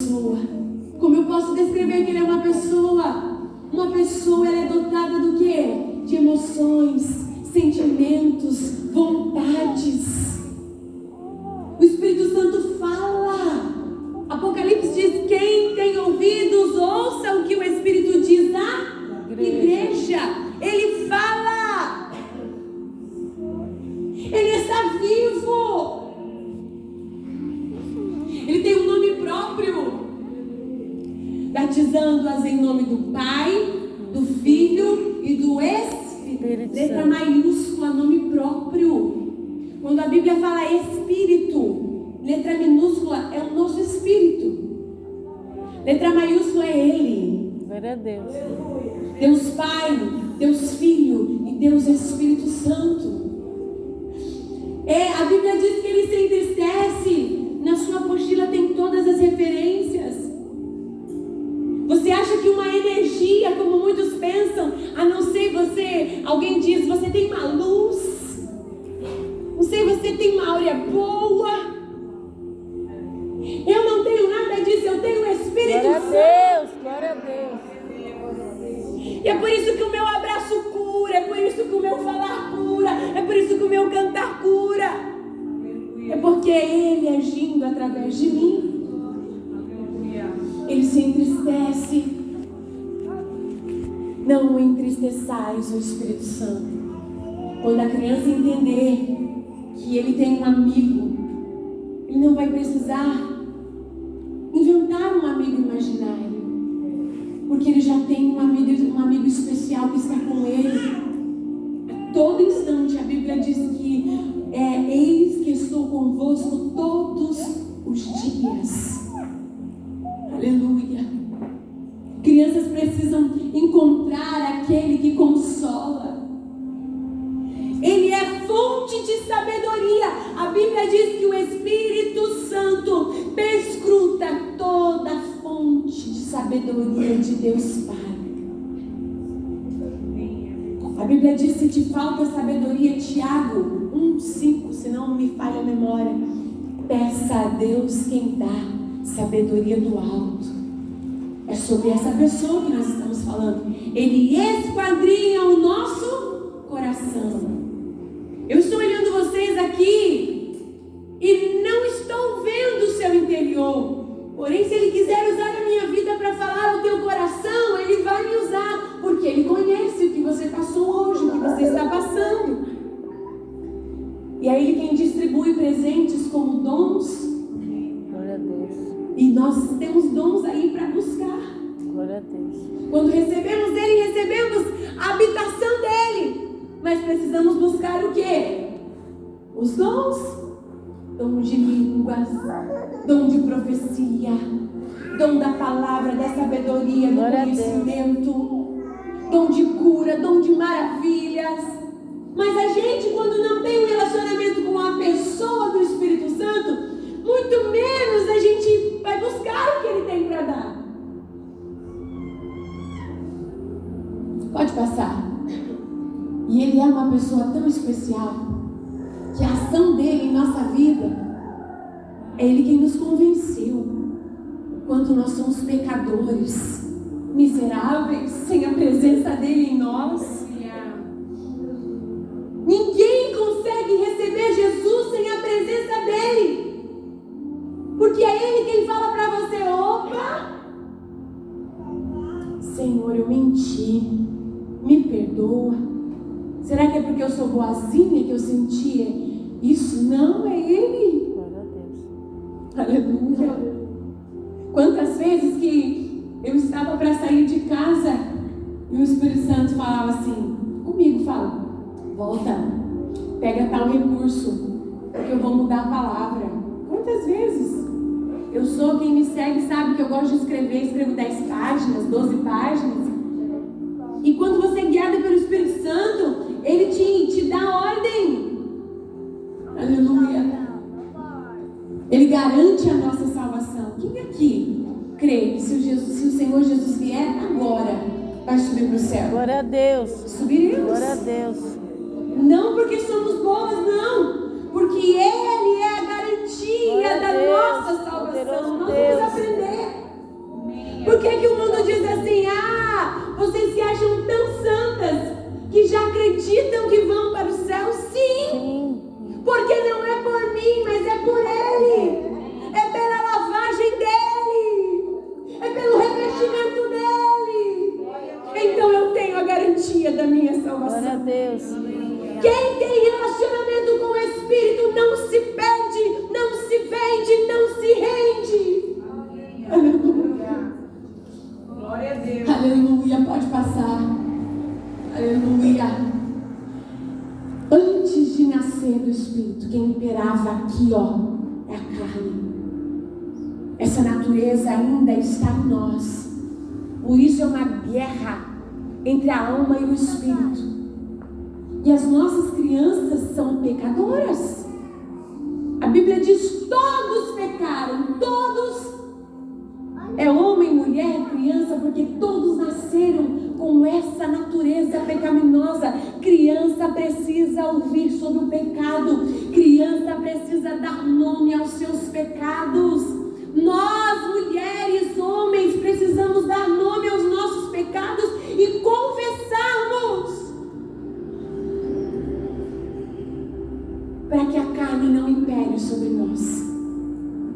pessoa. Como eu posso descrever que ele é uma pessoa? Uma pessoa, ela é dotada do quê? De emoções, sentimentos, vontades. O Espírito Santo fala. Apocalipse diz: quem tem ouvidos, ouça o que o Espírito diz à igreja. Ele fala. Ele está vivo. Ele tem um nome próprio. Batizando-as em nome do Pai, do Filho e do Espírito. Letra maiúscula, nome próprio. Quando a Bíblia fala Espírito, letra minúscula é o nosso Espírito. Letra maiúscula é Ele. Glória a Deus. Deus Pai, Deus Filho e Deus Espírito Santo. A Bíblia diz que Ele se entristece. Na sua apostila tem todas as referências. Você acha que uma energia, como muitos pensam, a não ser você, alguém diz, você tem uma luz, não sei, você tem uma áurea boa. Eu não tenho nada disso, eu tenho o Espírito Santo. Glória a Deus. E é por isso que o meu abraço cura, é por isso que o meu falar cura, é por isso que o meu cantar cura. É porque é Ele agindo através de mim. Ele se entristece. Não entristeçais o Espírito Santo. Quando a criança entender que ele tem um amigo, ele não vai precisar inventar um amigo imaginário, porque ele já tem um amigo especial que está com ele a todo instante. A Bíblia diz que eis que estou convosco todos os dias. Aleluia. Crianças precisam encontrar aquele que consola. Ele é fonte de sabedoria. A Bíblia diz que o Espírito Santo perscruta toda a fonte de sabedoria de Deus Pai. A Bíblia diz: se te falta sabedoria, Tiago 1:5, se não me falha a memória, peça a Deus quem dá sabedoria do alto. É sobre essa pessoa que nós estamos falando. Ele esquadrinha o nosso coração. Eu estou olhando vocês aqui e não estou vendo o seu interior. Porém, se Ele quiser usar a minha vida para falar ao teu coração, Ele vai me usar, porque Ele conhece o que você passou hoje, o que você está passando. E é Ele quem distribui presentes como dons. Glória a Deus. E nós temos dons aí para buscar. Glória a Deus. Quando recebemos dele, recebemos a habitação dele. Mas precisamos buscar o quê? Os dons. Dom de línguas, dom de profecia, dom da palavra, da sabedoria, do conhecimento, dom de cura, dom de maravilhas. Mas a gente, quando não tem um relacionamento com a pessoa do Espírito Santo, muito menos a gente vai buscar o que Ele tem para dar. Pode passar. E Ele é uma pessoa tão especial que a ação dele em nossa vida é Ele quem nos convenceu o quanto nós somos pecadores, miseráveis, sem a presença dele em nós. Ninguém consegue receber Jesus sem a presença dele, porque é Ele quem fala para você: opa, Senhor, eu menti, me perdoa. Será que é porque eu sou boazinha que eu sentia isso? Não, é Ele. Glória a Deus. Aleluia. Quantas vezes que eu estava para sair de casa e o Espírito Santo falava assim comigo, fala: volta, pega tal recurso, porque eu vou mudar a palavra. Quantas vezes? Eu sou, quem me segue sabe que eu gosto de escrever, escrevo 10 páginas, 12 páginas. E quando você é guiado pelo Espírito Santo, Ele te dá ordem. Aleluia. Ele garante a nossa salvação. Quem aqui crê que se o Senhor Jesus vier agora, vai subir para o céu? Glória a Deus. Subiremos. Glória a Deus. Não porque somos boas, não. Porque Ele é a garantia da nossa salvação. Nós vamos aprender. Por que o mundo diz assim: vocês se acham tão santas que já acreditam que vão para o céu? Sim. Porque não é por mim, mas é por Ele. É pela lavagem dEle. É pelo revestimento dEle. Então eu tenho a garantia da minha salvação. Glória a Deus. Quem tem relacionamento com o Espírito não se perde, não se vende, não se rende. Aleluia. Glória a Deus. Aleluia, pode passar. Aleluia. Antes de nascer do Espírito, quem imperava aqui, é a carne. Essa natureza ainda está em nós. Por isso é uma guerra entre a alma e o Espírito. E as nossas crianças são pecadoras. A Bíblia diz: todos pecaram, todos. É homem, mulher, criança, porque todos nasceram com essa natureza pecaminosa. Criança precisa ouvir sobre o pecado. Criança precisa dar nome aos seus pecados. Nós, mulheres, homens, precisamos dar nome aos nossos pecados e confessarmos, para que a carne não impere sobre nós.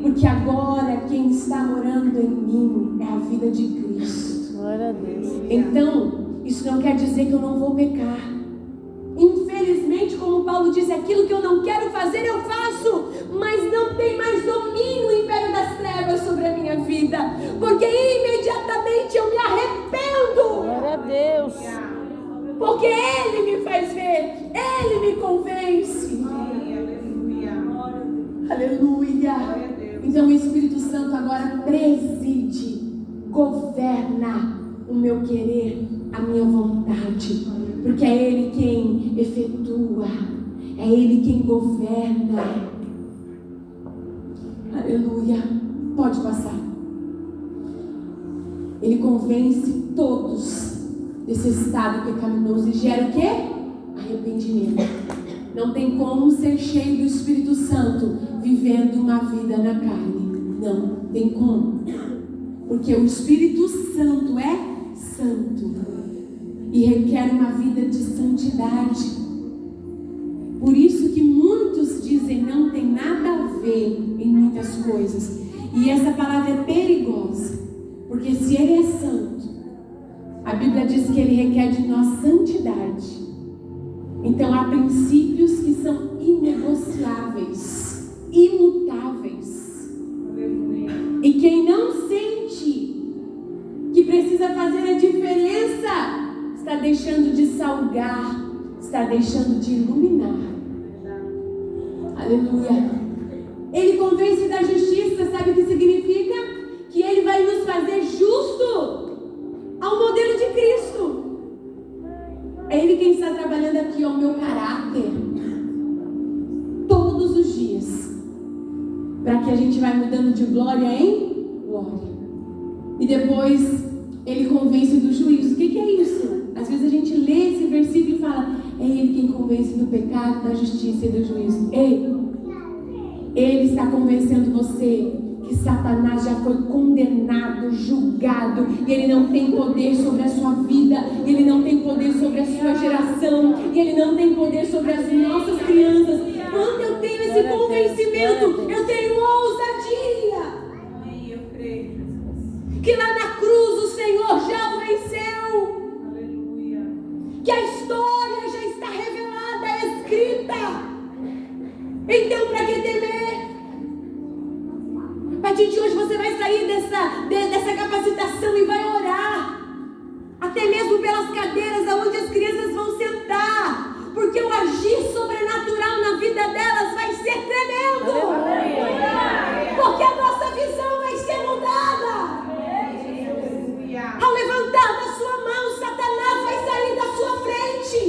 Porque agora quem está morando em mim é a vida de Cristo. Glória a Deus. Então, isso não quer dizer que eu não vou pecar. Infelizmente, como Paulo diz, aquilo que eu não quero fazer eu faço, mas não tem mais domínio o império das trevas sobre a minha vida, porque imediatamente eu me arrependo. Glória a Deus. Porque Ele me faz ver, Ele me convence. Aleluia. Então o Espírito Santo agora preside, governa o meu querer, a minha vontade, porque é Ele quem efetua, é Ele quem governa. Aleluia. Pode passar. Ele convence todos desse estado pecaminoso e gera o quê? Arrependimento. Não tem como ser cheio do Espírito Santo vivendo uma vida na carne. Não tem como. Porque o Espírito Santo é santo e requer uma vida de santidade. Por isso que muitos dizem não tem nada a ver em muitas coisas. E essa palavra é perigosa. Porque se Ele é santo, a Bíblia diz que Ele requer de nós santidade. Então há princípios que são inegociáveis, imutáveis. E quem não sente que precisa fazer a diferença, está deixando de salgar, está deixando de iluminar. Aleluia. Ele convence da justiça, sabe o que significa? Que Ele vai nos fazer justo ao modelo de Cristo. É Ele quem está trabalhando aqui ao meu caráter todos os dias, para que a gente vai mudando de glória em glória. E depois Ele convence do juízo. O que é isso? Às vezes a gente lê esse versículo e fala: é Ele quem convence do pecado, da justiça e do juízo. Ele está convencendo você que Satanás já foi condenado, julgado, e ele não tem poder sobre a sua vida, ele não tem poder sobre a sua geração, e ele não tem poder sobre as nossas crianças. Quando eu tenho esse convencimento, eu tenho ousadia. Que lá na cruz o Senhor já o venceu. Que a história já está revelada, escrita. Então, para que temer? A partir de hoje você vai sair dessa capacitação e vai orar, até mesmo pelas cadeiras aonde as crianças vão sentar, porque o agir sobrenatural na vida delas vai ser tremendo. Porque a nossa visão vai ser mudada. Ao levantar da sua mão, Satanás vai sair da sua frente,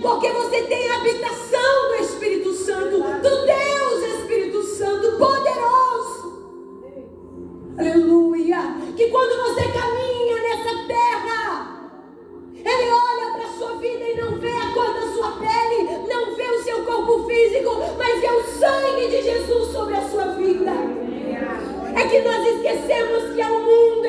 porque você tem a habitação do Espírito Santo, do Deus Espírito Santo poderoso. Aleluia. Que quando você caminha nessa terra, Ele olha para a sua vida e não vê a cor da sua pele, não vê o seu corpo físico, mas vê o sangue de Jesus sobre a sua vida. É que nós esquecemos que há um mundo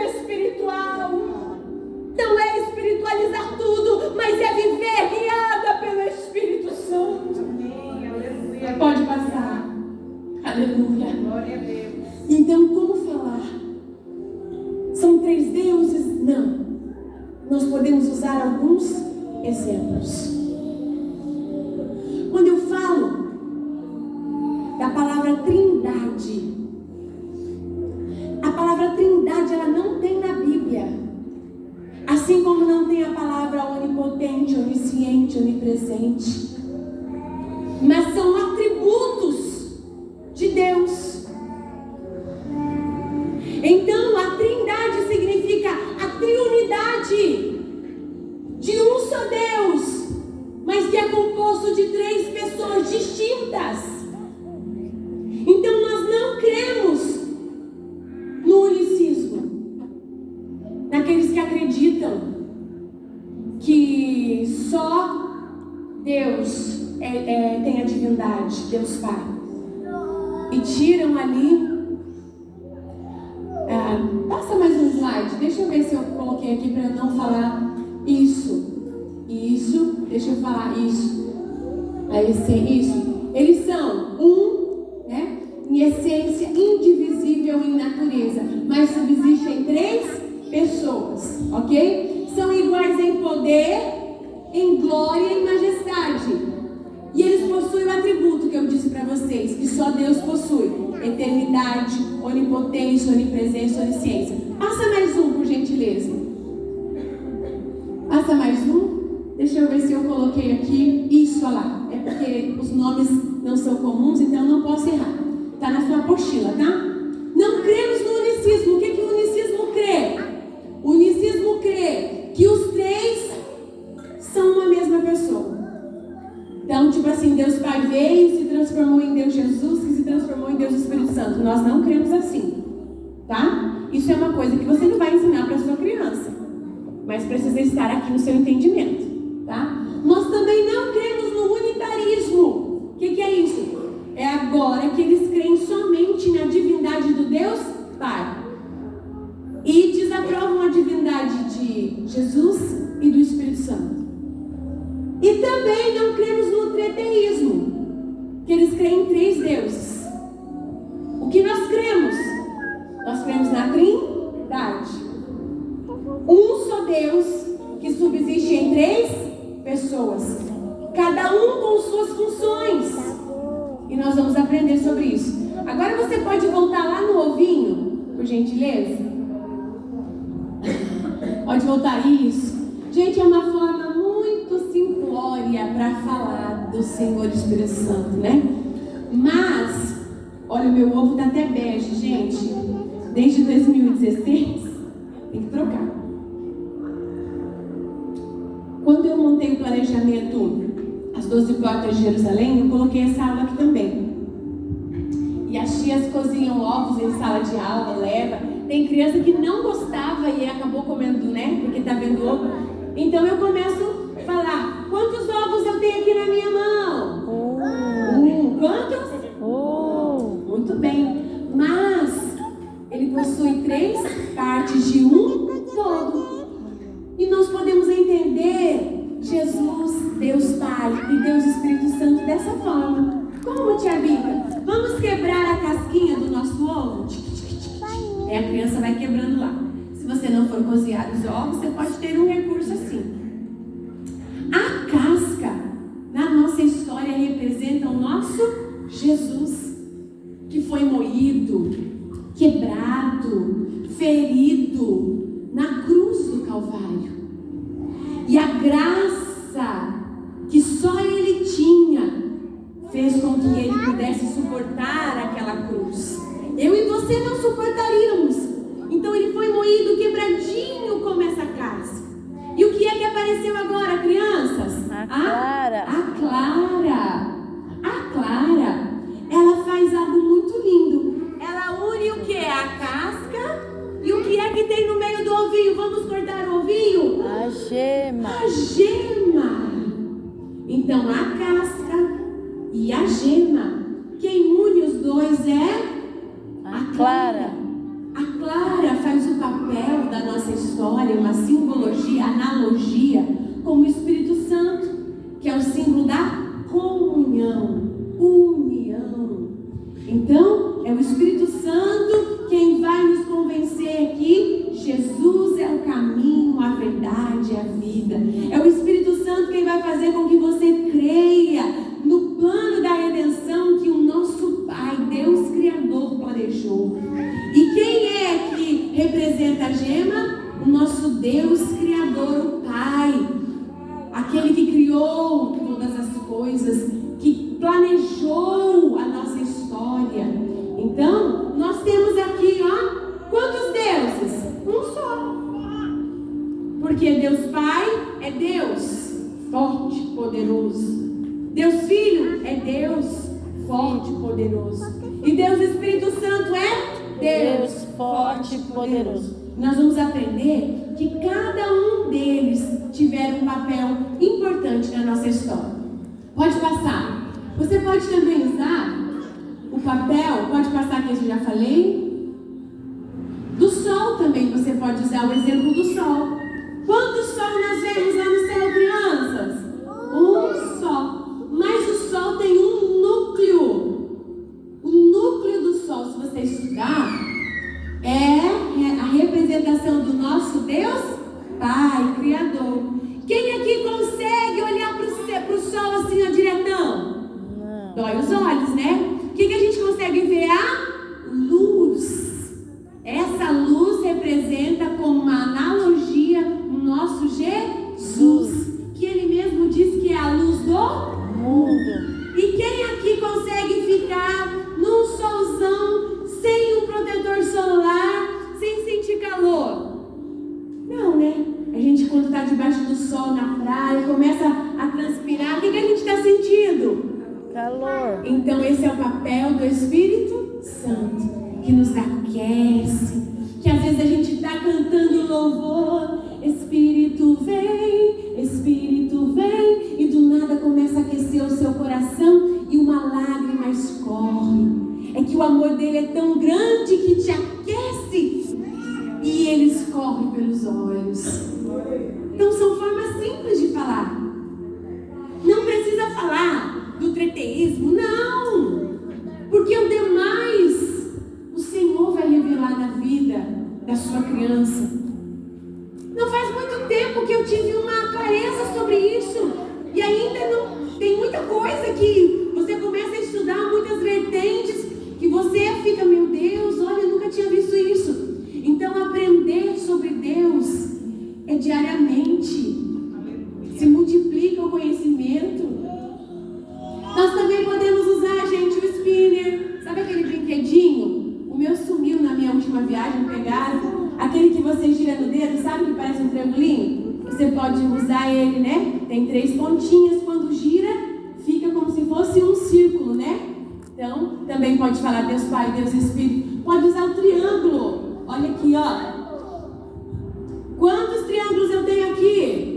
Não. Nós podemos usar alguns exemplos. Quando eu falo da palavra trindade, a palavra trindade ela não tem na Bíblia. Assim como não tem a palavra onipotente, onisciente, onipresente. Mas são atributos de Deus. Então a trindade significa a triunidade de um só Deus, mas que é composto de 3 pessoas distintas. Então nós não cremos no unicismo, naqueles que acreditam que só Deus tem a divindade, Deus Pai, e tiram ali. Passa mais um slide, deixa eu ver se eu coloquei aqui para eu não falar isso, deixa eu falar isso. Eles são né, em essência, indivisível em natureza, mas subsistem 3 pessoas, ok? São iguais em poder, em glória e majestade. E eles possuem o atributo que eu disse para vocês, que só Deus possui: eternidade, onipotência, onipresença, onisciência. Passa mais um, por gentileza. Passa mais um. Deixa eu ver se eu coloquei aqui. Isso, olha lá. É porque os nomes não são comuns, então eu não posso errar. Está na sua apostila, tá? Não cremos no unicismo. O que o unicismo crê? O unicismo crê que os 3 são uma mesma pessoa. Então, tipo assim, Deus Pai veio e se transformou em Deus Jesus, que se transformou em Deus Espírito Santo. Nós não cremos assim, tá? Isso é uma coisa que você não vai ensinar para sua criança, mas precisa estar aqui no seu entendimento, tá? Nós também não cremos no unitarismo. O que é isso? É agora que eles creem somente na divindade do Deus Pai e desaprovam a divindade de Jesus e do Espírito Santo. E também não cremos no treteísmo, que eles creem em 3 deuses. O que nós cremos? Nós cremos na trindade. Um só Deus que subsiste em 3 pessoas, cada um com suas funções. E nós vamos aprender sobre isso. Agora você pode voltar lá no ovinho, por gentileza? Pode voltar, isso. Gente, é uma forma muito simplória para falar do Senhor Espírito Santo, né? Mas, olha, o meu ovo tá até bege, gente. Desde 2016, tem que trocar. Quando eu montei o planejamento, as 12 portas de Jerusalém, eu coloquei essa aula aqui também. E as tias cozinham ovos em sala de aula, leva. Tem criança que não gostava e acabou comendo, né? Porque tá vendo ovo. Então eu começo a falar: quantos ovos eu tenho aqui na minha mão? Quantos? Muito bem. Mas ele possui 3 partes de um todo. E nós podemos entender Jesus, Deus Pai e Deus Espírito Santo dessa forma. Como, tia Bíblia? Vamos quebrar a casquinha do nosso ovo? E a criança vai quebrando lá. Se você não for cozinhar os ovos, você pode ter um recurso assim. A casca, na nossa história, representa o nosso Jesus, que foi moído, quebrado, ferido na cruz do Calvário. E a graça que só Ele tinha fez com que Ele pudesse suportar aquela cruz. Eu e você não suportaríamos. Então Ele foi moído, quebradinho como essa casca. E o que é que apareceu agora, crianças? A Clara. A Clara, ela faz algo muito lindo. Ela une o que é a casca e o que é que tem no meio do ovinho. Vamos cortar o ovinho? A gema. A gema. Então a casca e a gema, quem une os dois é a Clara. A Clara faz o papel da nossa história, uma simbologia, analogia com o Espírito Santo, que é o símbolo da comunhão, união. Então, é o Espírito Santo quem vai nos convencer que Jesus é o caminho, verdade e a vida. É o Espírito Santo quem vai fazer com que você creia no plano da redenção que o nosso Pai, Deus Criador, planejou. E quem é que representa a gema? O nosso Deus Criador, o Pai. Aquele que criou todas as coisas, que planejou a nossa história. Então, nós temos aqui, ó, quantos deuses? Um só. Porque Deus Pai é Deus forte, poderoso. Deus Filho é Deus forte, poderoso. E Deus Espírito Santo é Deus forte e poderoso. Nós vamos aprender que cada um deles tiveram um papel importante na nossa história. Pode passar. Você pode também usar o papel, pode passar que eu já falei. Do sol também você pode usar o exemplo do sol. Quantos sol nós vemos lá no céu, crianças? Um só. Mas o sol tem um núcleo. O núcleo do sol, se você estudar, é a representação do nosso Deus Pai, Criador. Quem aqui consegue olhar para o sol assim, ó, diretão? Não. Dói os olhos, né? O que a gente consegue ver? A luz. Essa luz representa como uma analogia o nosso Jesus, que ele mesmo diz que é a luz do Mundo. E quem aqui consegue ficar num solzão, sem um protetor solar, sem sentir calor? Não, né? A gente, quando está debaixo do sol na praia, começa a transpirar, o que a gente está sentindo? Calor. Então esse é o papel do Espírito Santo, que nos aquece, que às vezes a gente está cantando louvor, Espírito vem, e do nada começa a aquecer o seu coração e uma lágrima escorre. É que o amor dele é tão grande que te aquece e ele escorre pelos olhos. Então são formas simples de falar. Não precisa falar do treteísmo, não. Porque o demais, o Senhor vai revelar na vida da sua criança. Não faz muito tempo que eu tive uma clareza sobre isso. E ainda não tem muita coisa que você começa a estudar, muitas vertentes, que você fica, meu Deus, olha, eu nunca tinha visto isso. Então aprender sobre Deus é diariamente. Se multiplica o conhecimento. Nós também podemos usar, gente, o spinner. Sabe aquele brinquedinho? O meu sumiu na minha última viagem, pegaram. Aquele que você gira no dedo, sabe que parece um triangulinho? Você pode usar ele, né? Tem 3 pontinhas. Quando gira, fica como se fosse um círculo, né? Então, também pode falar Deus Pai, Deus Espírito. Pode usar o triângulo. Olha aqui, ó. Quantos triângulos eu tenho aqui?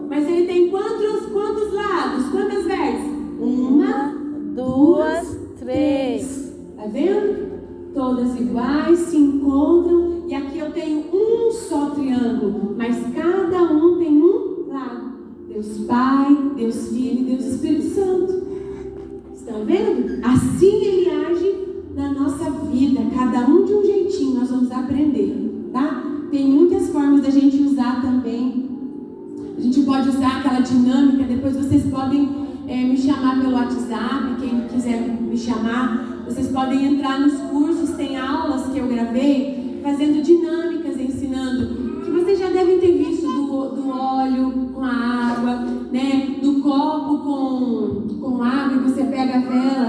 Mas ele tem quantos lados? Quantas vértices? 1, 2, 3. Tá vendo? Todas iguais, se encontram. E aqui eu tenho um só triângulo. Mas cada um tem um lado. Deus Pai, Deus Filho e Deus Espírito Santo. Estão vendo? Assim ele age na nossa vida. Cada um de um jeitinho. Nós vamos aprender, tá? Tem muitas formas da gente usar também. A gente pode usar aquela dinâmica. Depois vocês podem me chamar pelo WhatsApp. Quem quiser me chamar, vocês podem entrar nos cursos. Tem aulas que eu gravei fazendo dinâmicas, ensinando. Que vocês já devem ter visto do óleo com a água, né? Do copo com água e você pega a vela